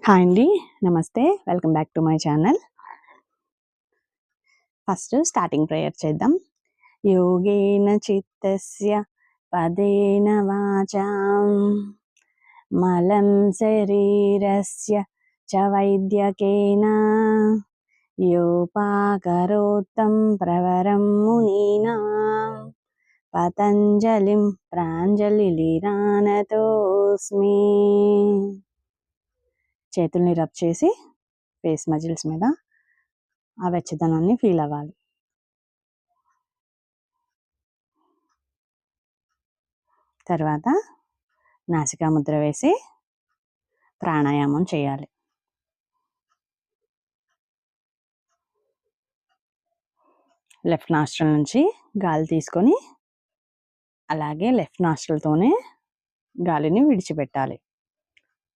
Hi అండి. నమస్తే. Welcome back to my channel. First starting prayer చేద్దాం. యోగేన చిత్తస్య పదేన వాచాం మలం శరీరస్య చ వైద్యకేన యోపాకరోత్తం ప్రవరం మునీనాం పతంజలిం ప్రాంజలిలిరానతోస్మి. చేతుల్ని రబ్ చేసి ఫేస్ మజిల్స్ మీద ఆ వెచ్చదనాన్ని ఫీల్ అవ్వాలి. తర్వాత నాసికా ముద్ర వేసి ప్రాణాయామం చేయాలి. లెఫ్ట్ నాస్ట్రిల్ నుంచి గాలి తీసుకొని అలాగే లెఫ్ట్ నాస్ట్రిల్తోనే గాలిని విడిచిపెట్టాలి.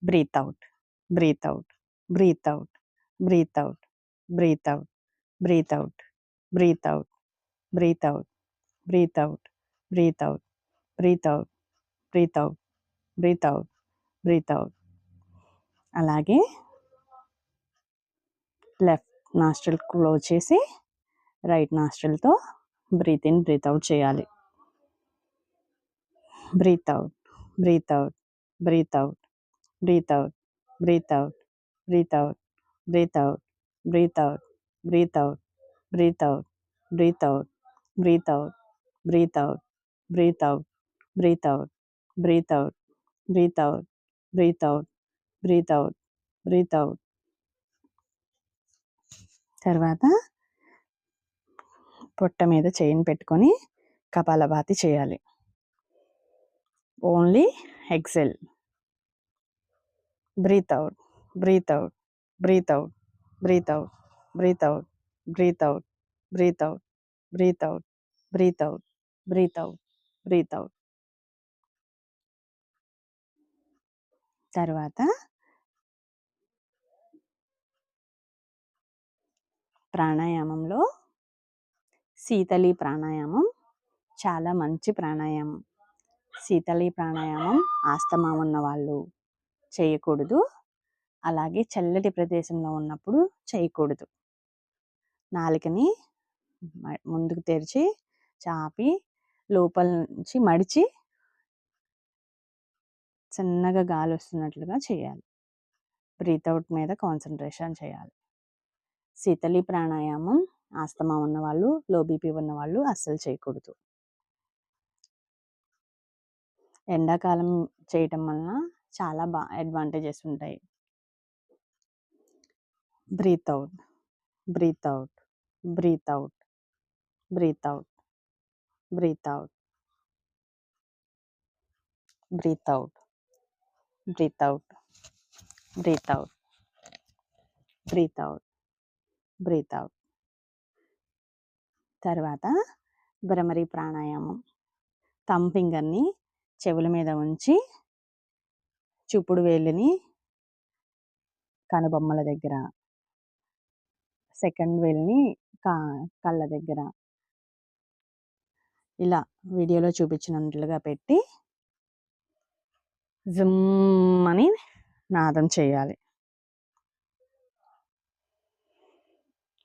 Breath out, breath out, breath out, breath out, breath out, breath out, breath out, breath out, breath out, breath out, breath out, breath out, breath out, breath out. అలాగే left nostril close చేసి right నాస్ట్రిల్తో breath in breath out చేయాలి. Breath out, breath out, breath out, breath out, breath out, breath out, breath out, breath out, breath out, breath out, breath out, breath out, breath out, breath out, breath out, breath out, breath out, breath out, breath out, breath out. తర్వాత పొట్ట మీద చేయిని పెట్టుకొని కపాలభాతి చేయాలి. Only exhale. Breathe out, breath out, breath out, breath out, breath out, breath out, breath out, breath out, breath out, breath out, breath out. తర్వాత ప్రాణాయామంలో శీతలి ప్రాణాయామం చాలా మంచి ప్రాణాయామం. శీతలి ప్రాణాయామం ఆస్తమా ఉన్న వాళ్ళు చేయకూడదు. అలాగే చల్లటి ప్రదేశంలో ఉన్నప్పుడు చేయకూడదు. నాలుకని ముందుకు తెరిచి చాపి లోపల నుంచి మడిచి చిన్నగా గాలి వస్తున్నట్లుగా చేయాలి. బ్రీత్ అవుట్ మీద కాన్సన్ట్రేషన్ చేయాలి. శీతలి ప్రాణాయామం ఆస్తమా ఉన్నవాళ్ళు, లో బీపీ ఉన్నవాళ్ళు అస్సలు చేయకూడదు. ఎండాకాలం చేయటం వలన చాలా అడ్వాంటేజెస్ ఉంటాయి. Breathe out, breath out, breath out, breath out, breath out, breath out, breath out, breath out, breath out, breath out. తర్వాత భ్రమరి ప్రాణాయామం. థంబ్ ఫింగర్ని చెవుల మీద ఉంచి చూపుడు వేలిని కనుబొమ్మల దగ్గర, సెకండ్ వేలిని కళ్ళ దగ్గర ఇలా వీడియోలో చూపించినట్లుగా పెట్టి జుమ్ అని నాదం చేయాలి.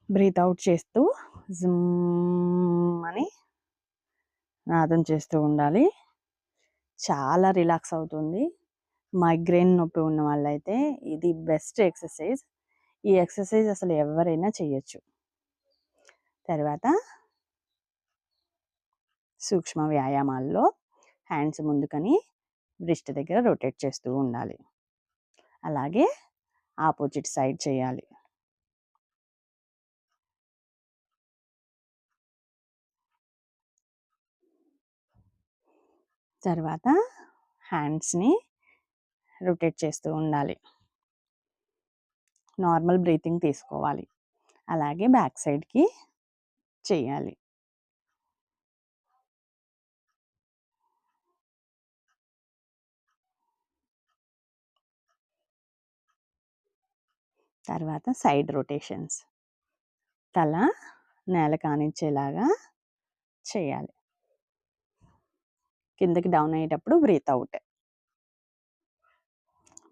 బ్రీత్ అవుట్ చేస్తూ జుమ్ అని నాదం చేస్తూ ఉండాలి. చాలా రిలాక్స్ అవుతుంది. మైగ్రేన్ నొప్పి ఉన్న వాళ్ళైతే ఇది బెస్ట్ ఎక్సర్సైజ్. ఈ ఎక్సర్సైజ్ అసలు ఎవరైనా చేయొచ్చు. తర్వాత సూక్ష్మ వ్యాయామాల్లో హ్యాండ్స్ ముందుకని బ్రిస్ట్ దగ్గర రొటేట్ చేస్తూ ఉండాలి. అలాగే ఆపోజిట్ సైడ్ చేయాలి. తర్వాత హ్యాండ్స్ని రొటేట్ చేస్తూ ఉండాలి. నార్మల్ బ్రీతింగ్ తీసుకోవాలి. అలాగే బ్యాక్ సైడ్కి చేయాలి. తర్వాత సైడ్ రొటేషన్స్. తల నేల కానించేలాగా చేయాలి. కిందకి డౌన్ అయ్యేటప్పుడు breathe out,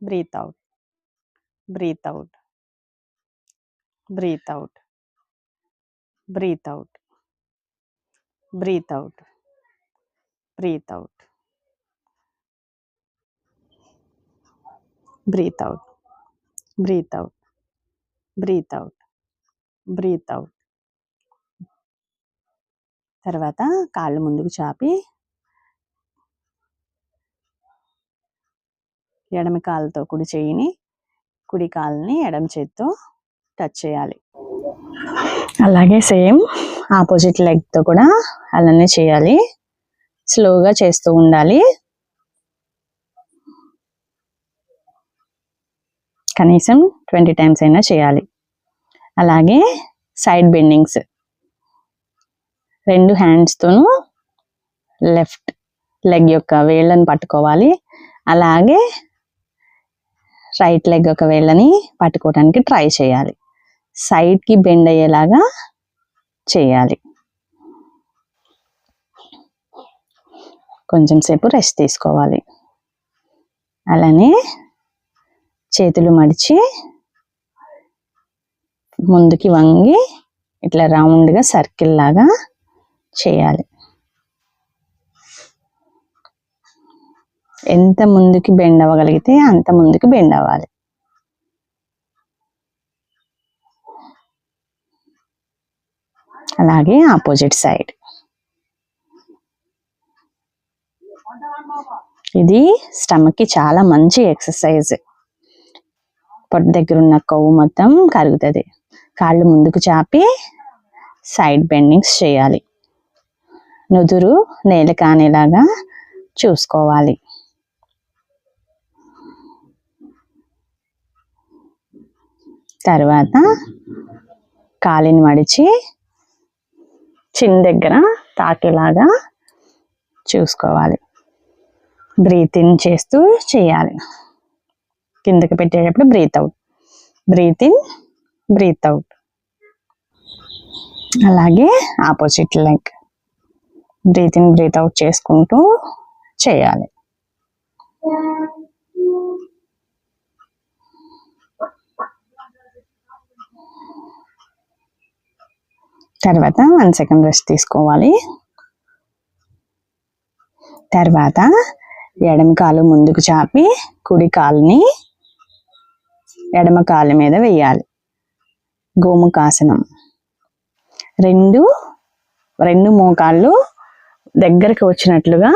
breath out, breathe out, breathe out, breathe out, breathe out, breathe out, breathe out, breathe out, breathe out, breathe out. తర్వాత కాళ్ళు ముందుకు చాపి ఎడమ కాలుతో కుడి చేయిని, కుడి కాలుని ఎడమ చేతితో టచ్ చేయాలి. అలాగే సేమ్ ఆపోజిట్ లెగ్తో కూడా అలానే చేయాలి. స్లోగా చేస్తూ ఉండాలి. కనీసం 20 టైమ్స్ అయినా చేయాలి. అలాగే సైడ్ బెండింగ్స్ 2 హ్యాండ్స్తోనూ లెఫ్ట్ లెగ్ యొక్క వేళ్ళని పట్టుకోవాలి. అలాగే రైట్ లెగ్ యొక్క వేళ్ళని పట్టుకోవడానికి ట్రై చేయాలి. సైడ్కి బెండ్ అయ్యేలాగా చేయాలి. కొంచెం సేపు రెస్ట్ తీసుకోవాలి. అలానే చేతులు మడిచి ముందుకి వంగి ఇట్లా రౌండ్గా సర్కిల్ లాగా చేయాలి. ఎంత ముందుకి బెండ్ అవ్వగలిగితే అంత ముందుకి బెండ్ అవ్వాలి. అలాగే ఆపోజిట్ సైడ్. ఇది స్టమక్కి చాలా మంచి ఎక్సర్సైజ్. పొట్ట దగ్గర ఉన్న కొవ్వు మొత్తం కరుగుతుంది. కాళ్ళు ముందుకు చాపి సైడ్ బెండింగ్స్ చేయాలి. నుదురు నేల కానేలాగా చూసుకోవాలి. తర్వాత కాలిని మడిచి చిన్ దగ్గర తాకేలాగా చూసుకోవాలి. బ్రీత్ ఇన్ చేస్తూ చేయాలి. కిందకి పెట్టేటప్పుడు breath out, breath in, breath out. అలాగే opposite leg breath in breath out చేసుకుంటూ చేయాలి. తర్వాత 1 సెకండ్ రెస్ట్ తీసుకోవాలి. తర్వాత ఎడమ కాలు ముందుకు చాపి కుడి కాలుని ఎడమ కాలు మీద వేయాలి. గోముఖాసనం. రెండు మోకాళ్ళు దగ్గరికి వచ్చినట్లుగా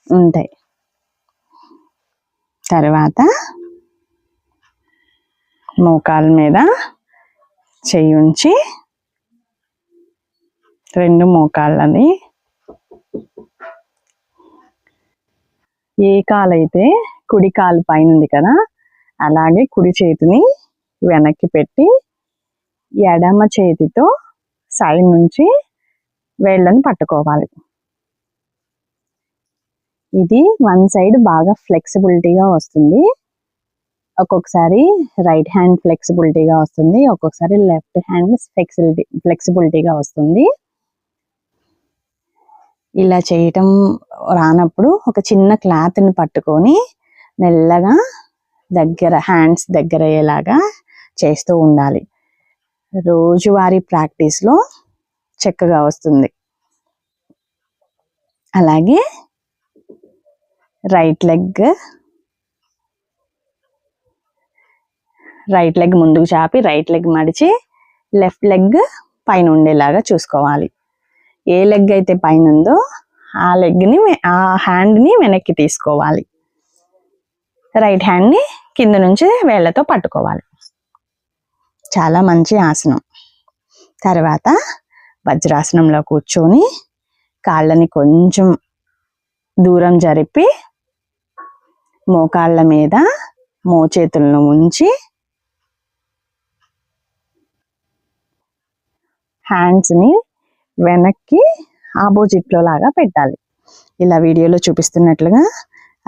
ఉంటాయి. తర్వాత మోకాళ్ళ మీద చెయ్యి ఉంచి 2 మోకాళ్ళని ఏ కాలు అయితే కుడి కాలు పైన ఉంది కదా, అలాగే కుడి చేతిని వెనక్కి పెట్టి ఎడమ చేతితో సైడ్ నుంచి వేళ్ళని పట్టుకోవాలి. ఇది 1 సైడ్ బాగా ఫ్లెక్సిబిలిటీగా వస్తుంది. ఒక్కొక్కసారి రైట్ హ్యాండ్ ఫ్లెక్సిబిలిటీగా వస్తుంది, ఒక్కొక్కసారి లెఫ్ట్ హ్యాండ్ ఫ్లెక్సిబిలిటీగా వస్తుంది. ఇలా చేయటం రానప్పుడు ఒక చిన్న క్లాత్ని పట్టుకొని మెల్లగా హ్యాండ్స్ దగ్గర అయ్యేలాగా చేస్తూ ఉండాలి. రోజువారీ ప్రాక్టీస్లో చక్కగా వస్తుంది. అలాగే రైట్ లెగ్ ముందుకు చాపి రైట్ లెగ్ మడిచి లెఫ్ట్ లెగ్ పైన ఉండేలాగా చూసుకోవాలి. ఏ లెగ్ అయితే పైన ఉందో ఆ హ్యాండ్ని వెనక్కి తీసుకోవాలి. రైట్ హ్యాండ్ని కింద నుంచి వేళ్ళతో పట్టుకోవాలి. చాలా మంచి ఆసనం. తర్వాత వజ్రాసనంలో కూర్చొని కాళ్ళని కొంచెం దూరం జరిపి మోకాళ్ళ మీద మోచేతులను ఉంచి హ్యాండ్స్ని వెనక్కి ఆపోజిట్లో లాగా పెట్టాలి. ఇలా వీడియోలో చూపిస్తున్నట్లుగా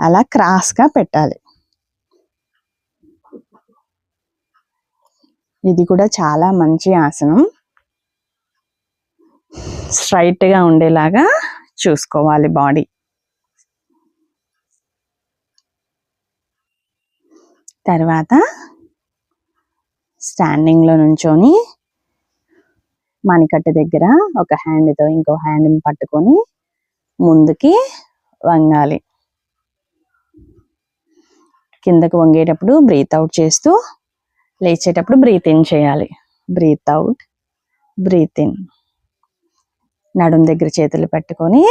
అలా క్రాస్గా పెట్టాలి. ఇది కూడా చాలా మంచి ఆసనం. స్ట్రైట్గా ఉండేలాగా చూసుకోవాలి బాడీ. తర్వాత స్టాండింగ్లో నుంచొని మణికట్టు దగ్గర ఒక హ్యాండ్తో ఇంకో హ్యాండ్ని పట్టుకొని ముందుకి వంగాలి. కిందకు వంగేటప్పుడు బ్రీత్ అవుట్ చేస్తూ లేచేటప్పుడు బ్రీత్ ఇన్ చేయాలి. Breath out, breath in. నడుం దగ్గర చేతులు పెట్టుకొని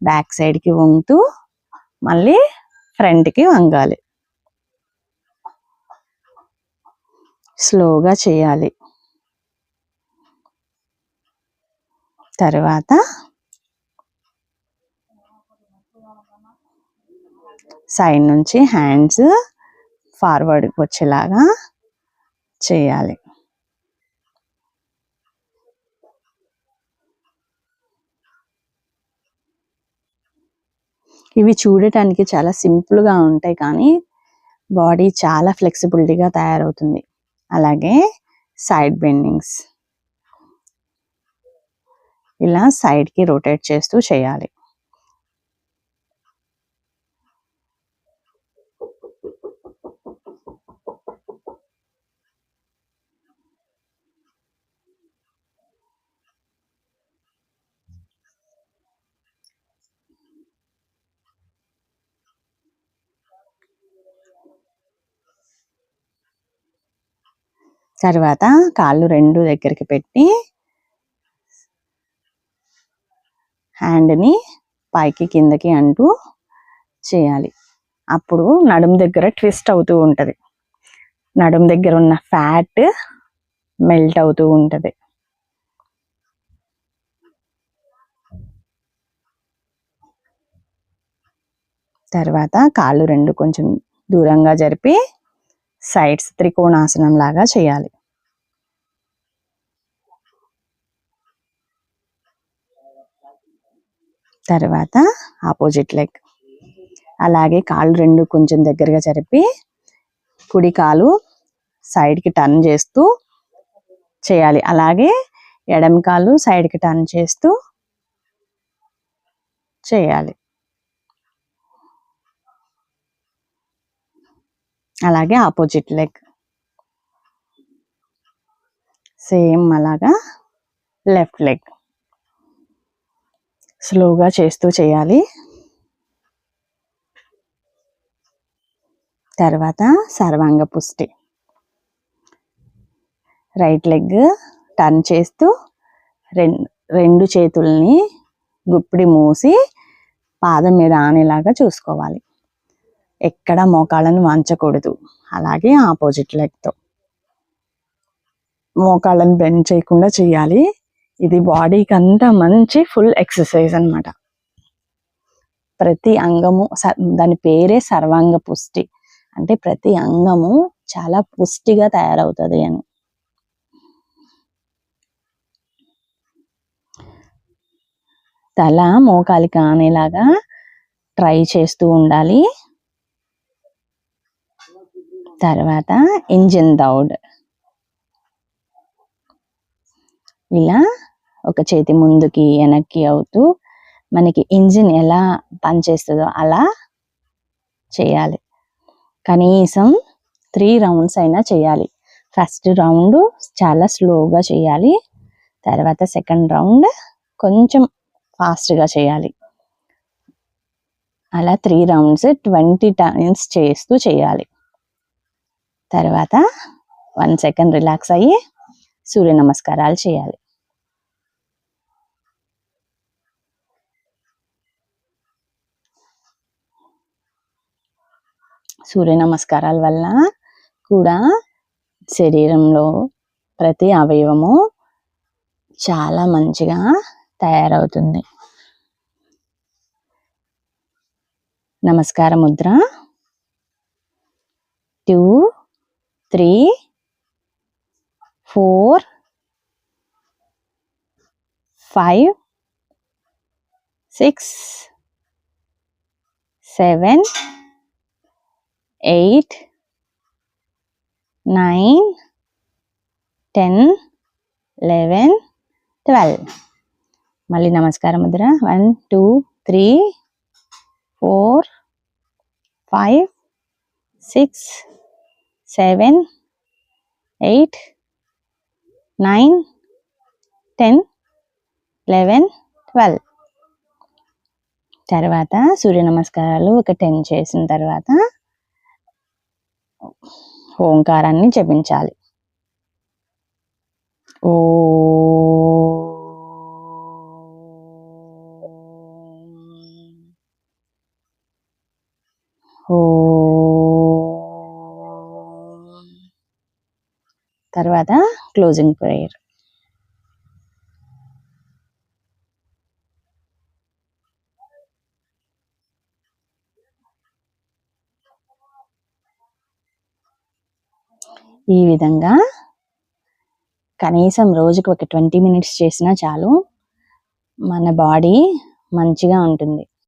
బ్యాక్ సైడ్కి వంగుతూ మళ్ళీ ఫ్రంట్కి వంగాలి. స్లోగా చేయాలి. తర్వాత సైడ్ నుంచి హ్యాండ్స్ ఫార్వర్డ్కి వచ్చేలాగా చేయాలి. ఇవి చూడటానికి చాలా సింపుల్గా ఉంటాయి, కానీ బాడీ చాలా ఫ్లెక్సిబిలిటీగా తయారవుతుంది. అలాగే సైడ్ బెండింగ్స్ ఇలా సైడ్కి రొటేట్ చేస్తూ చేయాలి. తర్వాత కాళ్ళు రెండు దగ్గరికి పెట్టి హ్యాండ్ని పైకి కిందకి అంటూ చేయాలి. అప్పుడు నడుం దగ్గర ట్విస్ట్ అవుతూ ఉంటుంది. నడుం దగ్గర ఉన్న ఫ్యాట్ మెల్ట్ అవుతూ ఉంటుంది. తర్వాత కాళ్ళు రెండు కొంచెం దూరంగా జరిపి సైడ్స్ త్రికోణాసనం లాగా చేయాలి. తర్వాత ఆపోజిట్ లెగ్ అలాగే కాళ్ళు రెండు కొంచెం దగ్గరగా జరిపి కుడి కాలు సైడ్కి టర్న్ చేస్తూ చేయాలి. అలాగే ఎడమ కాలు సైడ్కి టర్న్ చేస్తూ చేయాలి. అలాగే ఆపోజిట్ లెగ్ సేమ్ అలాగా లెఫ్ట్ లెగ్ స్లోగా చేస్తూ చేయాలి. తర్వాత సర్వాంగ పుష్టి. రైట్ లెగ్ టర్న్ చేస్తూ రెండు చేతుల్ని గుప్పిడి మూసి పాదం మీద ఆనేలాగా చూసుకోవాలి. ఎక్కడ మోకాళ్ళను వంచకూడదు. అలాగే ఆపోజిట్ లెగ్తో మోకాళ్ళను బెండ్ చేయకుండా చేయాలి. ఇది బాడీకి అంతా మంచి ఫుల్ ఎక్సర్సైజ్ అన్నమాట. ప్రతి అంగము దాని పేరే సర్వాంగ పుష్టి, అంటే ప్రతి అంగము చాలా పుష్టిగా తయారవుతుంది అని. తల మోకాలికి ఆనేలాగా ట్రై చేస్తూ ఉండాలి. తర్వాత ఇంజిన్ దౌడ్. ఇలా ఒక చేతి ముందుకి వెనక్కి అవుతూ మనకి ఇంజిన్ ఎలా పనిచేస్తుందో అలా చేయాలి. కనీసం 3 రౌండ్స్ అయినా చేయాలి. ఫస్ట్ రౌండ్ చాలా స్లోగా చేయాలి. తర్వాత సెకండ్ రౌండ్ కొంచెం ఫాస్ట్గా చేయాలి. అలా 3 రౌండ్స్ 20 టైమ్స్ చేస్తూ చేయాలి. తర్వాత 1 సెకండ్ రిలాక్స్ అయ్యి సూర్య నమస్కారాలు చేయాలి. సూర్య నమస్కారాల వల్ల కూడా శరీరంలో ప్రతి అవయవము చాలా మంచిగా తయారవుతుంది. నమస్కార ముద్ర 2 3 4 5 6 7 8 9 10 11 12. మళ్ళీ నమస్కార ముద్ర 1 2 3 4 5 6 7 8, 9, 10, 11, 12. తర్వాత సూర్య నమస్కారాలు ఒక 10 చేసిన తర్వాత ఓంకారాన్ని జపించాలి. ఓ తర్వాత క్లోజింగ్ ప్రేయర్. ఈ విధంగా కనీసం రోజుకి ఒక 20 minutes చేసినా చాలు, మన బాడీ మంచిగా ఉంటుంది.